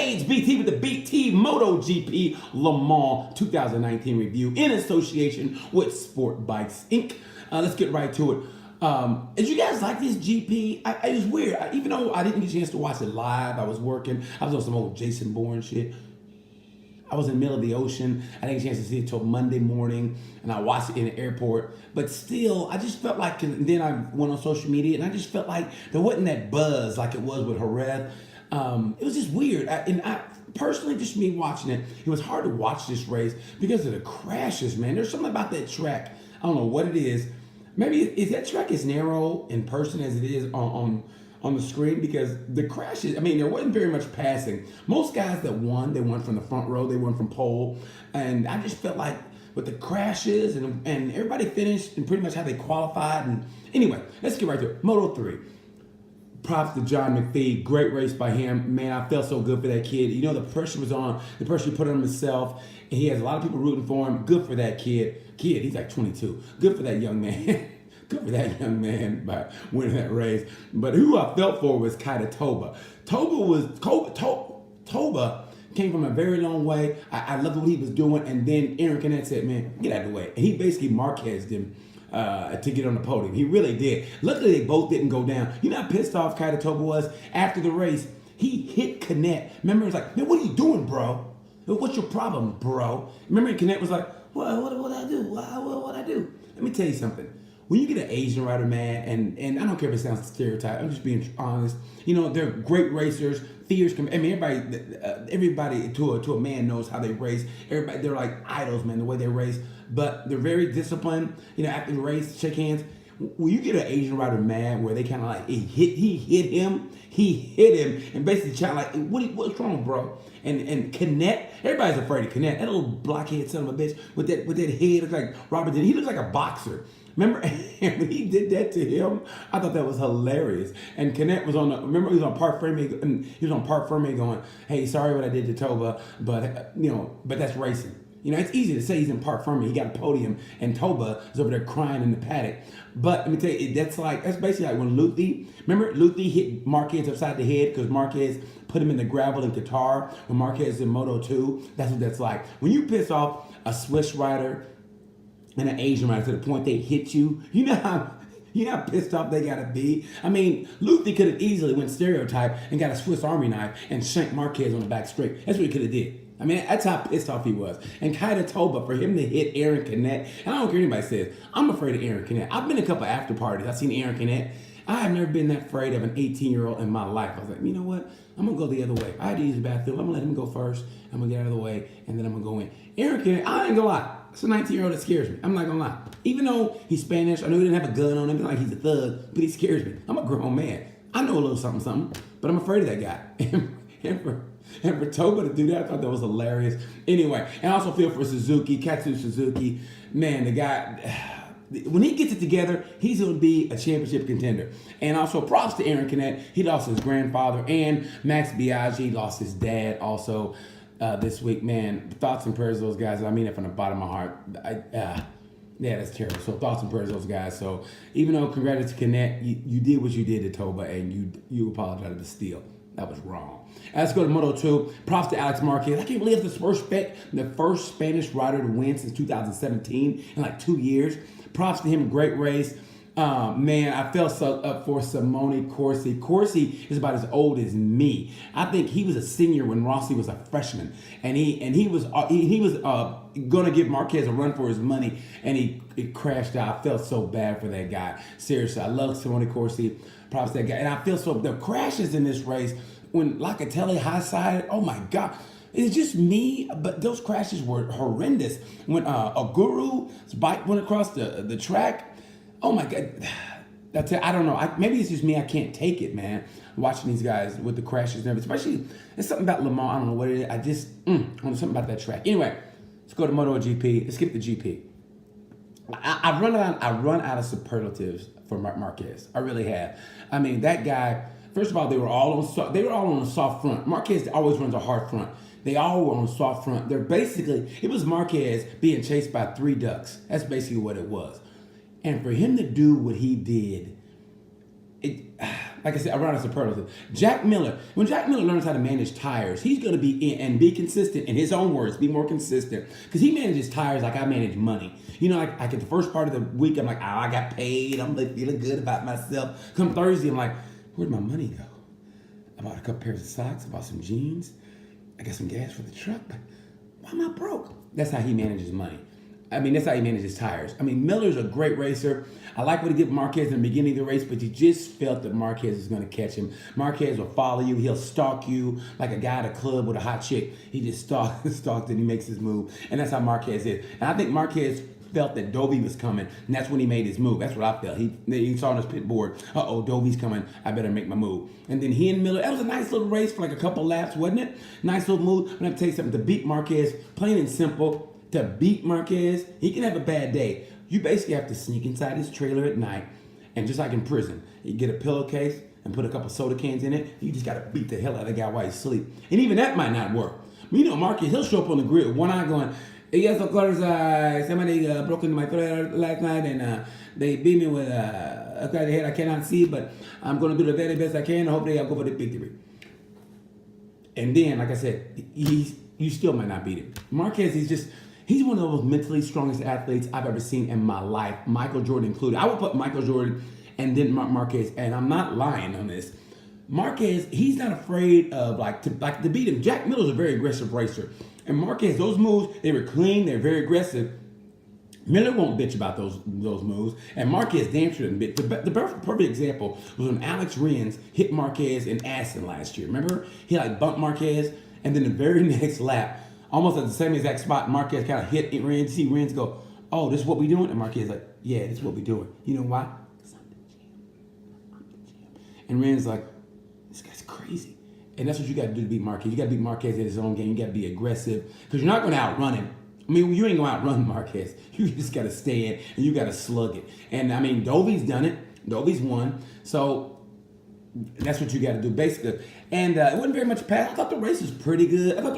Hey, it's BT with the BT MotoGP Le Mans 2019 review in association with Sport Bikes Inc. Let's get right to it. Did you guys like this GP? It was weird. Even though I didn't get a chance to watch it live, I was working. I was on some old Jason Bourne shit. I was in the middle of the ocean. I didn't get a chance to see it till Monday morning, and I watched it in the airport. But still, I just felt like, and then I went on social media, and I just felt like there wasn't that buzz like it was with Jerez. It was just weird. I personally, just me watching it, it was hard to watch this race because of the crashes, man. There's something about that track. I don't know what it is. Maybe is that track as narrow in person as it is on the screen, because the crashes, I mean, there wasn't very much passing. Most guys that won, they won from the front row, they won from pole. And I just felt like with the crashes and everybody finished and pretty much how they qualified. And anyway, let's get right to it. Moto 3. Props to John McPhee. Great race by him. Man, I felt so good for that kid. You know, the pressure was on. The pressure he put on himself. And he has a lot of people rooting for him. Good for that kid. He's like 22. Good for that young man. Good for that young man by winning that race. But who I felt for was Keita Toba. Toba came from a very long way. I loved what he was doing. And then Aaron Canet said, man, get out of the way. And he basically Marquez'd him to get on the podium. He really did. Luckily, they both didn't go down. You know how pissed off Keita Toba was? After the race, he hit Canet. Remember, he was like, man, what are you doing, bro? What's your problem, bro? Remember, Canet was like, what I do? What I do? Let me tell you something. When you get an Asian rider, man, and I don't care if it sounds stereotype, I'm just being honest. You know, they're great racers, fierce. I mean, everybody to a man knows how they race. Everybody, they're like idols, man, the way they race. But they're very disciplined. You know, after the race, shake hands. When you get an Asian rider mad, where they kind of like he hit him, and basically challenged like, what's wrong, bro? And Canet, everybody's afraid of Canet. That little blockhead son of a bitch with that head looks like Robert. He looks like a boxer. Remember, when he did that to him, I thought that was hilarious. And Canet was remember he was on Parc Ferme going, hey, sorry what I did to Toba, but but that's racing. You know, it's easy to say he's in Parc Ferme, he got a podium, and Toba is over there crying in the paddock. But let me tell you, that's basically like when Luthi hit Marquez upside the head because Marquez put him in the gravel in Qatar when Marquez is in Moto 2. That's what that's like. When you piss off a Swiss rider and an Asian rider to the point they hit you, you know how pissed off they gotta be. I mean, Luthi could have easily went stereotype and got a Swiss Army knife and shanked Marquez on the back straight. That's what he could have did. I mean, that's how pissed off he was. And Keita Toba, for him to hit Aaron Canet, and I don't care what anybody says, I'm afraid of Aaron Canet. I've been to a couple after parties. I've seen Aaron Canet. I have never been that afraid of an 18-year-old in my life. I was like, you know what? I'm going to go the other way. I had to use the bathroom. I'm going to let him go first. I'm going to get out of the way, and then I'm going to go in. Aaron Canet, I ain't going to lie. It's a 19-year-old that scares me. I'm not going to lie. Even though he's Spanish, I know he didn't have a gun on him, like he's a thug, but he scares me. I'm a grown man. I know a little something, but I'm afraid of that guy. And for Toba to do that, I thought that was hilarious. Anyway, and I also feel for Katsu Suzuki. Man, the guy, when he gets it together, he's going to be a championship contender. And also props to Aaron Canet. He lost his grandfather, and Max Biaggi lost his dad also this week. Man, thoughts and prayers to those guys. I mean it from the bottom of my heart. Yeah, that's terrible. So thoughts and prayers to those guys. So even though congrats to Canet, you did what you did to Toba, and you apologized to Steele. That was wrong. Let's go to Moto 2. Props to Alex Marquez. I can't believe it's the first Spanish rider to win since 2017 in like 2 years. Props to him. Great race. Man, I felt so up for Simone Corsi. Corsi is about as old as me. I think he was a senior when Rossi was a freshman, and he was gonna give Marquez a run for his money, and he crashed out. I felt so bad for that guy. Seriously, I love Simone Corsi. Props to that guy, and I feel so. The crashes in this race when Locatelli high-sided. Oh my God. It's just me, but those crashes were horrendous. When Aguru's bike went across the track, oh my God. I don't know. Maybe it's just me. I can't take it, man. Watching these guys with the crashes and everything. Especially, there's something about Le Mans. I don't know what it is. I just, I don't know something about that track. Anyway, let's go to MotoGP. Let's skip the GP. I run out of superlatives for Marquez. I really have. I mean, that guy. First of all, they were all on a soft front. Marquez always runs a hard front. They all were on a soft front. It was Marquez being chased by 3 ducks. That's basically what it was. And for him to do what he did, like I said, around a superlative. Jack Miller, when Jack Miller learns how to manage tires, he's going to be in and be consistent. In his own words, be more consistent because he manages tires like I manage money. You know, like at the first part of the week, I'm like, oh, I got paid. I'm like feeling good about myself. Come Thursday, I'm like, where'd my money go? I bought a couple pairs of socks. I bought some jeans. I got some gas for the truck. But why am I broke? That's how he manages money. I mean, that's how he manages tires. I mean, Miller's a great racer. I like what he did with Marquez in the beginning of the race, but you just felt that Marquez was going to catch him. Marquez will follow you. He'll stalk you like a guy at a club with a hot chick. He just stalks and he makes his move. And that's how Marquez is. And I think Marquez felt that Dovey was coming, and that's when he made his move. That's what I felt. He saw on his pit board, Dovey's coming. I better make my move. And then he and Miller, that was a nice little race for like a couple laps, wasn't it? Nice little move. I'm going to tell you something. To beat Marquez, plain and simple, to beat Marquez, he can have a bad day. You basically have to sneak inside his trailer at night, and just like in prison, you get a pillowcase and put a couple soda cans in it. You just got to beat the hell out of the guy while he's asleep. And even that might not work. You know, Marquez, he'll show up on the grid with one eye going, yes, of course, somebody broke into my trailer last night and they beat me with a crazy head I cannot see, but I'm going to do the very best I can. Hopefully I'll go for the victory. And then, like I said, you still might not beat him. Marquez, he's one of the most mentally strongest athletes I've ever seen in my life, Michael Jordan included. I would put Michael Jordan and then Marquez, and I'm not lying on this. Marquez, he's not afraid of to beat him. Jack Miller's a very aggressive racer. And Marquez, those moves, they were clean, they're very aggressive. Miller won't bitch about those moves, and Marquez damn sure didn't bitch. The perfect example was when Alex Rins hit Marquez in Aston last year. Remember? He bumped Marquez, and then the very next lap, almost at the same exact spot, Marquez kind of hit Rins. See Rins go, oh, this is what we doing? And Marquez like, yeah, this is what we doing. You know why? Because I'm the GM. And Rins like, this guy's crazy. And that's what you got to do to beat Marquez. You got to beat Marquez in his own game. You got to be aggressive because you're not going to outrun him. I mean, you ain't going to outrun Marquez. You just got to stay in and you got to slug it. And I mean, Dovey's done it. Dovey's won. So that's what you got to do basically. And it wasn't very much pass. I thought the race was pretty good. Let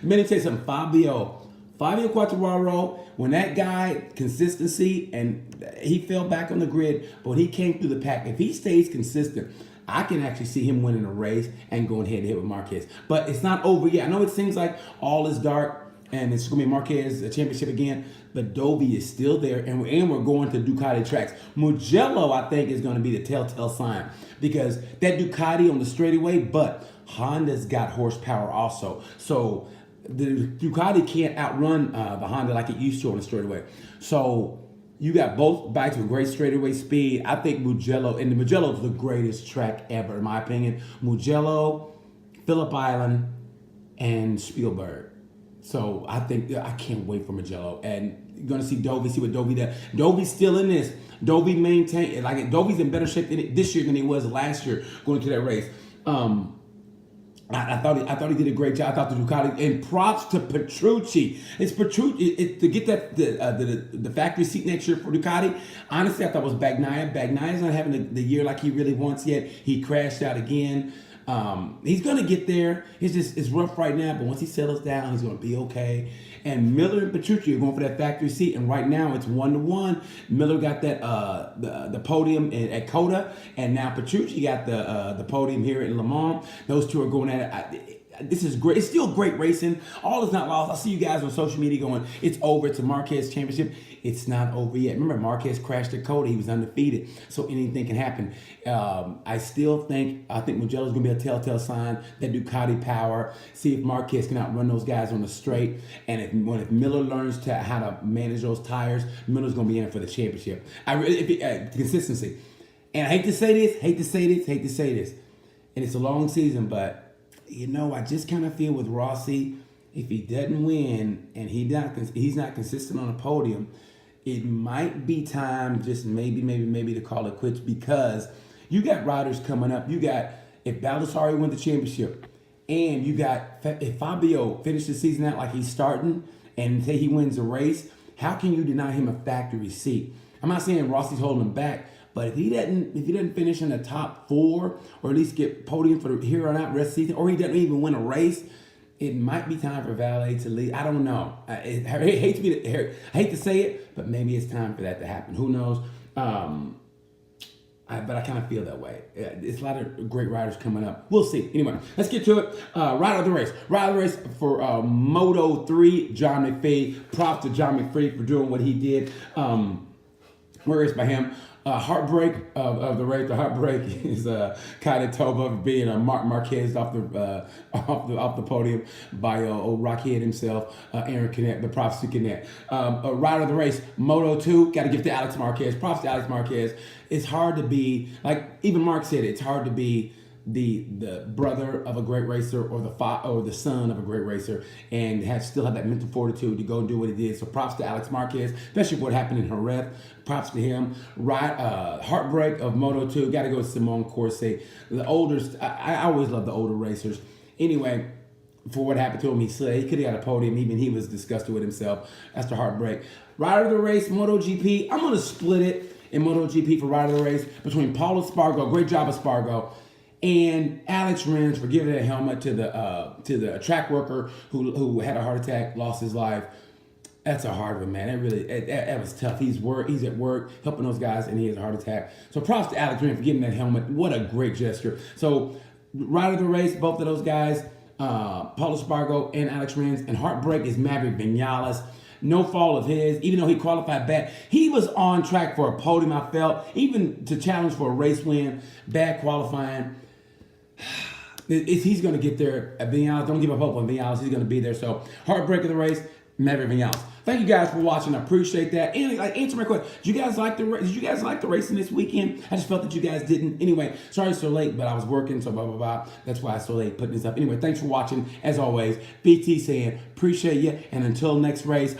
me tell you something. Fabio Quartararo, when that guy, consistency, and he fell back on the grid, but when he came through the pack, if he stays consistent, I can actually see him winning a race and going head to head with Marquez. But it's not over yet. I know it seems like all is dark and it's going to be Marquez a championship again, but Dovey is still there, and we're going to Ducati tracks. Mugello, I think, is going to be the telltale sign because that Ducati on the straightaway, but Honda's got horsepower also. So the Ducati can't outrun the Honda like it used to on the straightaway. So you got both bikes with great straightaway speed. I think Mugello, and the Mugello is the greatest track ever, in my opinion. Mugello, Phillip Island, and Spielberg. So I can't wait for Mugello. And you're going to see Dovey, see what Dovey does. Dovey's still in this. Dovey maintained, Dovey's in better shape this year than he was last year going to that race. I thought he did a great job. I thought the Ducati, and props to Petrucci. It's Petrucci to get that the factory seat next year for Ducati. Honestly, I thought it was Bagnaia. Bagnia's not having the year like he really wants yet. He crashed out again. He's gonna get there. It's rough right now, but once he settles down, he's gonna be okay. And Miller and Petrucci are going for that factory seat, and right now it's 1-1. Miller got that the podium at Coda, and now Petrucci got the podium here at Le Mans. Those two are going at it. This is great. It's still great racing. All is not lost. I see you guys on social media going, it's over. It's a Marquez championship. It's not over yet. Remember, Marquez crashed at Coda. He was undefeated. So anything can happen. I think Mugello's going to be a telltale sign. That Ducati power. See if Marquez can outrun those guys on the straight. And if Miller learns how to manage those tires, Miller's going to be in for the championship. Consistency. And I hate to say this. And it's a long season, but I just kind of feel with Rossi, if he doesn't win and he's not consistent on the podium, it might be time just maybe to call it quits, because you got riders coming up. You got, if Baldassarri wins the championship, and you got, if Fabio finishes the season out like he's starting and say he wins the race, how can you deny him a factory seat? I'm not saying Rossi's holding him back, but if he doesn't finish in the top 4, or at least get podium for the here on out rest of the season, or he doesn't even win a race, it might be time for Valet to leave. I don't know. I hate to say it, but maybe it's time for that to happen. Who knows? But I kind of feel that way. It's a lot of great riders coming up. We'll see. Anyway, let's get to it. Rider of the race. Rider of the race for Moto 3, John McPhee. Props to John McPhee for doing what he did. Where is by him? Heartbreak of the race. The heartbreak is Kyle Tova being Mark Marquez off the podium by old Rockhead himself, Aaron Canet. The props to Canet. Rider of the race, Moto 2. Got to give to Alex Marquez. Props to Alex Marquez. It's hard to be, like even Mark said, it's hard to be the brother of a great racer or the son of a great racer and still have that mental fortitude to go and do what he did. So props to Alex Marquez, especially what happened in Jerez. Props to him. Heartbreak of Moto 2. Got to go with Simon Corse. The older, I always love the older racers. Anyway, for what happened to him, he said he could have got a podium. Even he was disgusted with himself. That's the heartbreak. Rider of the race, MotoGP. I'm gonna split it in MotoGP for rider of the race between Paulo Espargaro. Great job, Espargaro. And Alex Rins for giving that helmet to the track worker who had a heart attack, lost his life. That's a hard one, man. That was tough. He's at work helping those guys, and he has a heart attack. So props to Alex Rins for giving that helmet. What a great gesture. So rider of the race, both of those guys, Paulo Espargaro and Alex Rins. And heartbreak is Maverick Vinales. No fault of his, even though he qualified bad. He was on track for a podium, I felt, even to challenge for a race win. Bad qualifying. He's going to get there. Vinales, don't give up hope on Vinales. He's going to be there. So, heartbreak of the race, Maverick Vinales. Thank you guys for watching. I appreciate that. And answer my question. Did you guys like the racing this weekend? I just felt that you guys didn't. Anyway, sorry it's so late, but I was working, so blah, blah, blah. That's why it's so late putting this up. Anyway, thanks for watching. As always, BT saying, appreciate you. And until next race,